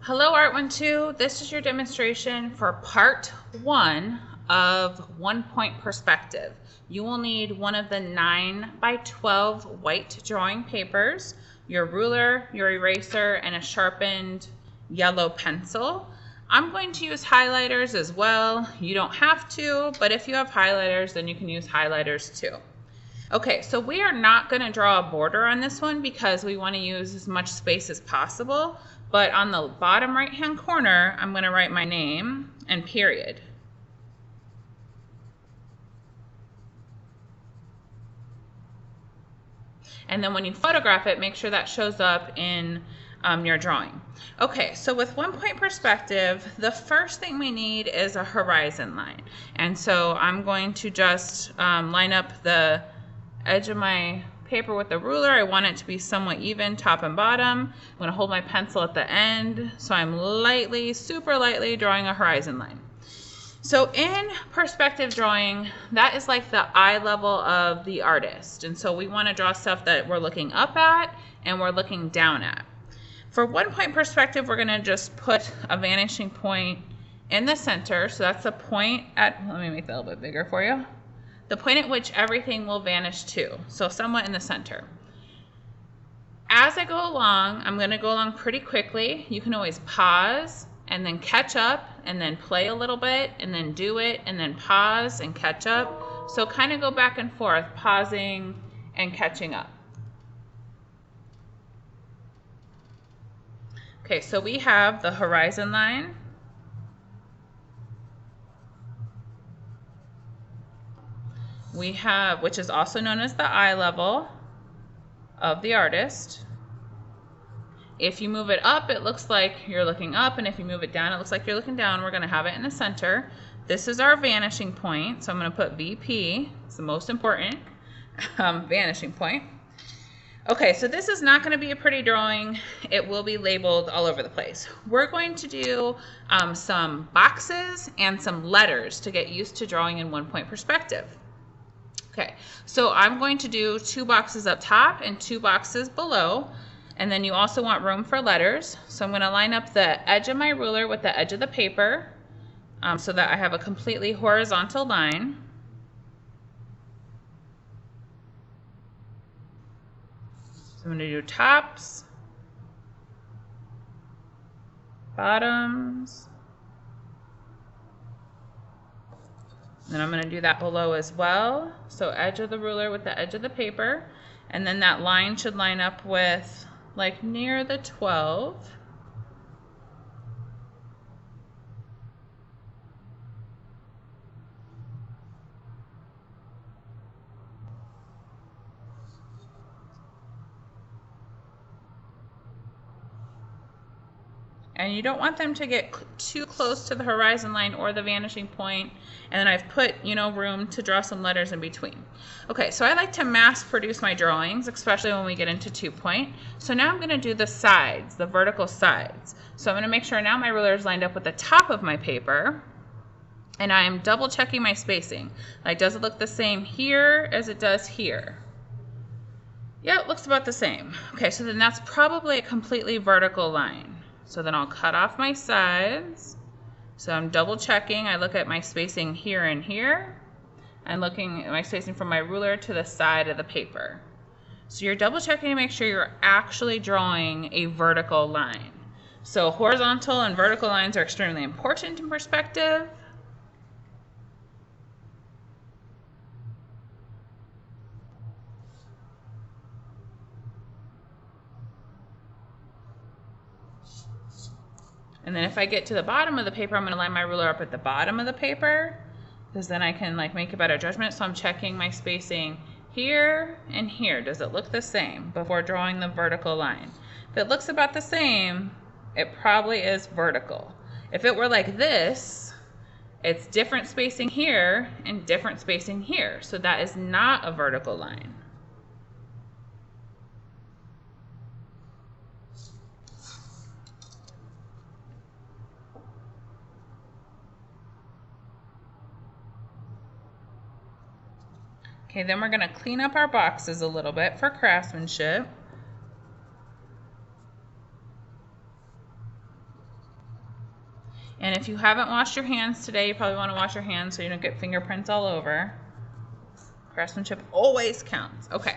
Hello Art 1-2, this is your demonstration for part 1 of 1-point perspective. You will need one of the 9x12 white drawing papers, your ruler, your eraser, and a sharpened yellow pencil. I'm going to use highlighters as well. You don't have to, but if you have highlighters, then you can use highlighters too. Okay, so we are not going to draw a border on this one because we want to use as much space as possible. But on the bottom right-hand corner, I'm going to write my name and period. And then when you photograph it, make sure that shows up in your drawing. Okay, so with 1-point perspective, the first thing we need is a horizon line. And so I'm going to just line up the edge of my paper with the ruler. I want it to be somewhat even, top and bottom. I'm going to hold my pencil at the end, so I'm lightly, super lightly drawing a horizon line. So in perspective drawing, that is like the eye level of the artist. And so we want to draw stuff that we're looking up at and we're looking down at. For 1-point perspective, we're going to just put a vanishing point in the center. So that's the point at, let me make that a little bit bigger for you. The point at which everything will vanish to, so somewhat in the center. As I go along, I'm going to go along pretty quickly. You can always pause and then catch up and then play a little bit and then do it and then pause and catch up. So kind of go back and forth, pausing and catching up. Okay, so we have the horizon line. We have, which is also known as the eye level of the artist. If you move it up, it looks like you're looking up, and if you move it down, it looks like you're looking down. We're going to have it in the center. This is our vanishing point, so I'm going to put VP. It's the most important vanishing point. Okay, so this is not going to be a pretty drawing. It will be labeled all over the place. We're going to do some boxes and some letters to get used to drawing in 1-point perspective. Okay, so I'm going to do 2 boxes up top and 2 boxes below, and then you also want room for letters. So I'm going to line up the edge of my ruler with the edge of the paper so that I have a completely horizontal line. So I'm going to do tops, bottoms, and then I'm going to do that below as well. So edge of the ruler with the edge of the paper. And then that line should line up with like near the 12. And you don't want them to get too close to the horizon line or the vanishing point. And then I've put, room to draw some letters in between. Okay, so I like to mass produce my drawings, especially when we get into 2-point. So now I'm going to do the sides, the vertical sides. So I'm going to make sure now my ruler is lined up with the top of my paper. And I am double checking my spacing. Like, does it look the same here as it does here? Yeah, it looks about the same. Okay, so then that's probably a completely vertical line. So then I'll cut off my sides. So I'm double checking. I look at my spacing here and here. I'm looking at my spacing from my ruler to the side of the paper. So you're double checking to make sure you're actually drawing a vertical line. So horizontal and vertical lines are extremely important in perspective. And then if I get to the bottom of the paper, I'm going to line my ruler up at the bottom of the paper because then I can make a better judgment. So I'm checking my spacing here and here. Does it look the same before drawing the vertical line? If it looks about the same, it probably is vertical. If it were like this, it's different spacing here and different spacing here. So that is not a vertical line. Okay, then we're going to clean up our boxes a little bit for craftsmanship. And if you haven't washed your hands today, you probably want to wash your hands so you don't get fingerprints all over. Craftsmanship always counts. Okay,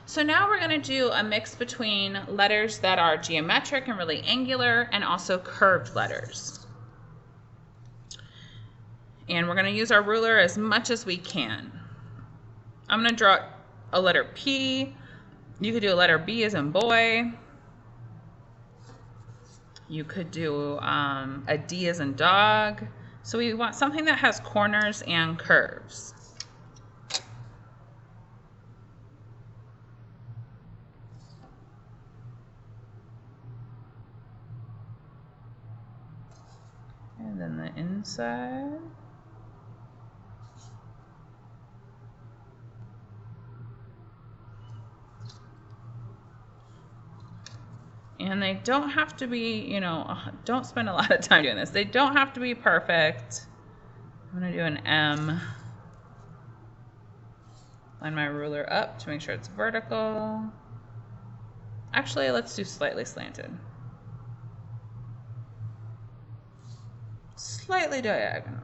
so now we're going to do a mix between letters that are geometric and really angular and also curved letters. And we're going to use our ruler as much as we can. I'm going to draw a letter P. You could do a letter B as in boy. You could do a D as in dog. So we want something that has corners and curves. And then the inside. And they don't have to be, you know, don't spend a lot of time doing this. They don't have to be perfect. I'm going to do an M. Line my ruler up to make sure it's vertical. Actually, let's do slightly slanted. Slightly diagonal.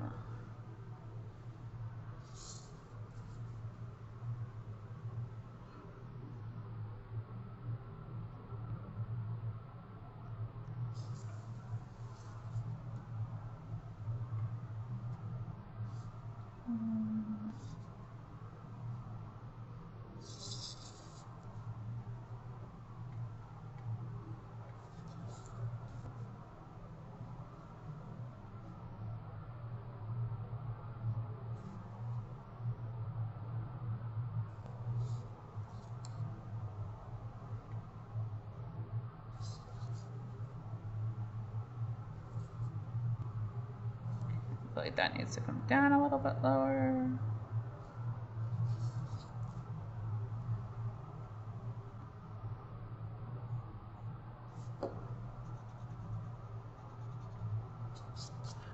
I feel like that needs to come down a little bit lower.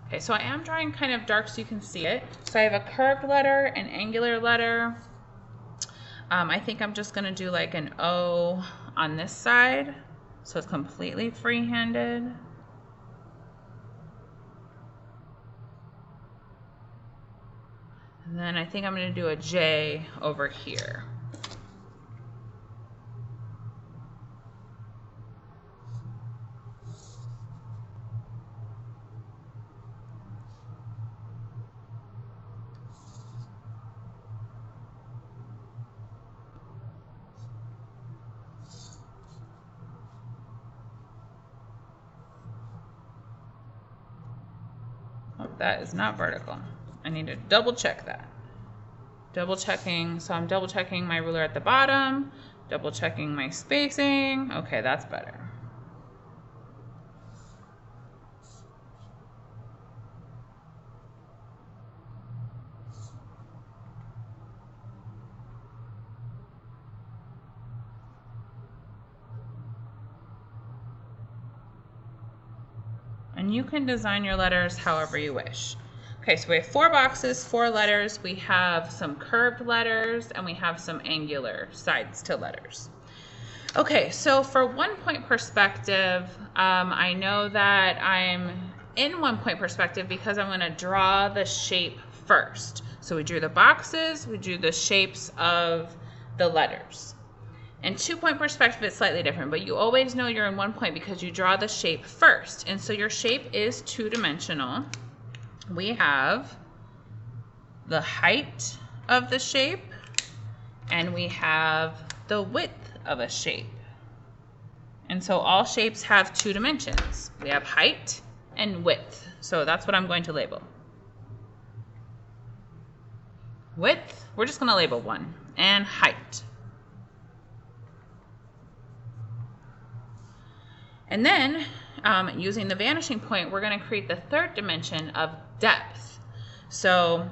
Okay, so I am drawing kind of dark so you can see it. So I have a curved letter, an angular letter. I think I'm just going to do like an O on this side, so it's completely free-handed. And then I think I'm going to do a J over here. Oh, that is not vertical. I need to double check that. Double checking, so I'm double checking my ruler at the bottom, double checking my spacing. Okay, that's better. And you can design your letters however you wish. Okay, so we have 4 boxes, 4 letters. We have some curved letters and we have some angular sides to letters. Okay, so for 1 point perspective, I know that I'm in 1 point perspective because I'm going to draw the shape first. So we drew the boxes, we drew the shapes of the letters. In 2 point perspective, it's slightly different, but you always know you're in 1 point because you draw the shape first. And so your shape is 2-dimensional. We have the height of the shape and we have the width of a shape. And so all shapes have 2 dimensions. We have height and width. So that's what I'm going to label. Width, we're just going to label 1, and height. And then using the vanishing point, we're going to create the 3rd dimension of depth. So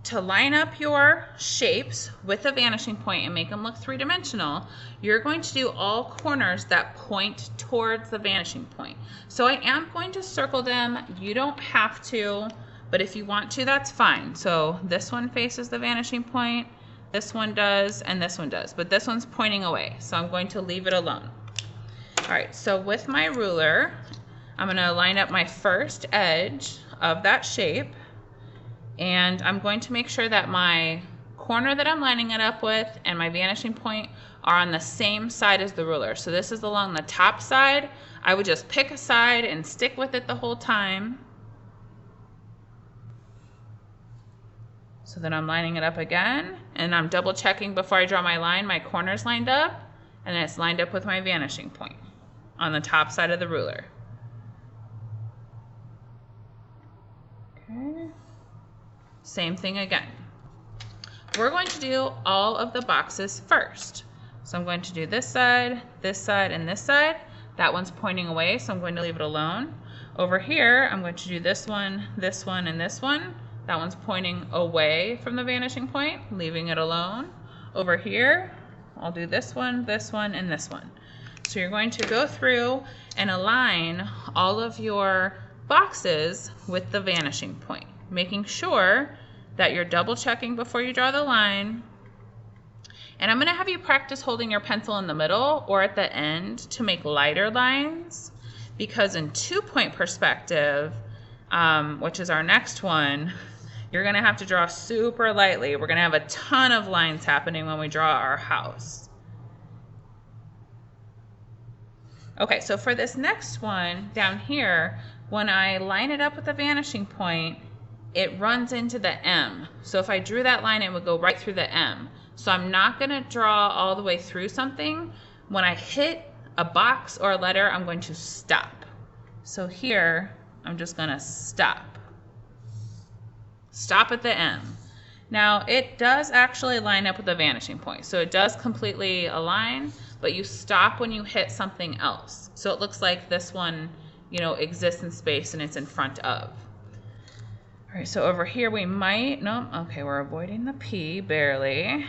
to line up your shapes with a vanishing point and make them look 3-dimensional, you're going to do all corners that point towards the vanishing point. So I am going to circle them. You don't have to, but if you want to, that's fine. So this one faces the vanishing point. This one does, and this one does, but this one's pointing away, so I'm going to leave it alone. All right, so with my ruler, I'm going to line up my first edge of that shape, and I'm going to make sure that my corner that I'm lining it up with and my vanishing point are on the same side as the ruler. So this is along the top side. I would just pick a side and stick with it the whole time. So then I'm lining it up again, and I'm double checking before I draw my line, my corner's lined up, and then it's lined up with my vanishing point on the top side of the ruler. Okay. Same thing again. We're going to do all of the boxes first. So I'm going to do this side, and this side. That one's pointing away, so I'm going to leave it alone. Over here, I'm going to do this one, and this one. That one's pointing away from the vanishing point, leaving it alone. Over here, I'll do this one, and this one. So you're going to go through and align all of your boxes with the vanishing point, making sure that you're double checking before you draw the line. And I'm going to have you practice holding your pencil in the middle or at the end to make lighter lines, because in 2-point perspective, which is our next one, you're going to have to draw super lightly. We're going to have a ton of lines happening when we draw our house. Okay, so for this next one down here, when I line it up with the vanishing point, it runs into the M. So if I drew that line, it would go right through the M. So I'm not going to draw all the way through something. When I hit a box or a letter, I'm going to stop. So here, I'm just going to stop. Stop at the M. Now, it does actually line up with the vanishing point. So it does completely align, but you stop when you hit something else. So it looks like this one, you know, exists in space and it's in front of. All right, so over here we might, no, okay, we're avoiding the P barely.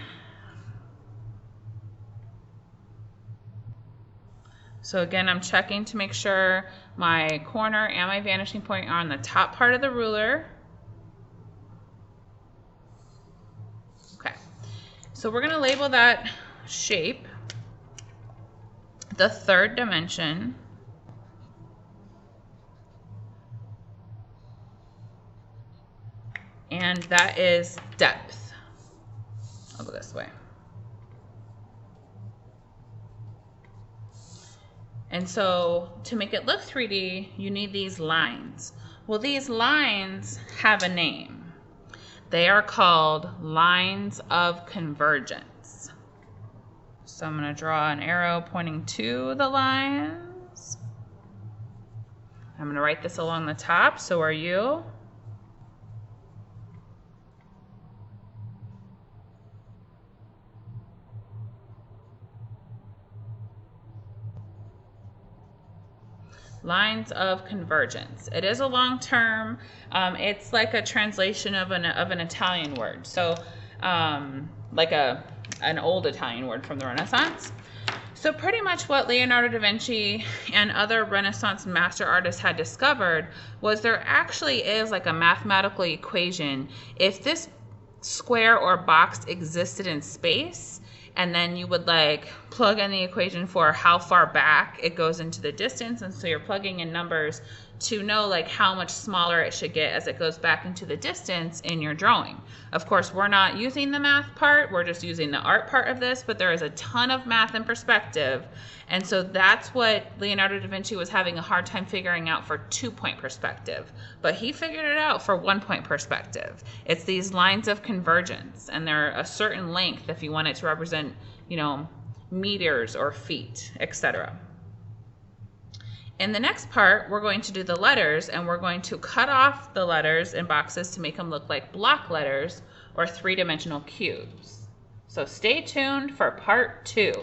So again, I'm checking to make sure my corner and my vanishing point are on the top part of the ruler. Okay, so we're gonna label that shape the third dimension. And that is depth. I'll go this way. And so to make it look 3D, you need these lines. Well, these lines have a name. They are called lines of convergence. So I'm going to draw an arrow pointing to the lines. I'm going to write this along the top. So are you. Lines of convergence. It is a long term. It's like a translation of an Italian word. So like an old Italian word from the Renaissance. So pretty much what Leonardo da Vinci and other Renaissance master artists had discovered was there actually is like a mathematical equation. If this square or box existed in space, and then you would like plug in the equation for how far back it goes into the distance. And so you're plugging in numbers to know like how much smaller it should get as it goes back into the distance in your drawing. Of course, we're not using the math part, we're just using the art part of this, but there is a ton of math and perspective. And so that's what Leonardo da Vinci was having a hard time figuring out for 2-point perspective. But he figured it out for 1-point perspective. It's these lines of convergence, and they're a certain length if you want it to represent, you know, meters or feet, etc. In the next part, we're going to do the letters, and we're going to cut off the letters in boxes to make them look like block letters or 3-dimensional cubes. So stay tuned for part 2.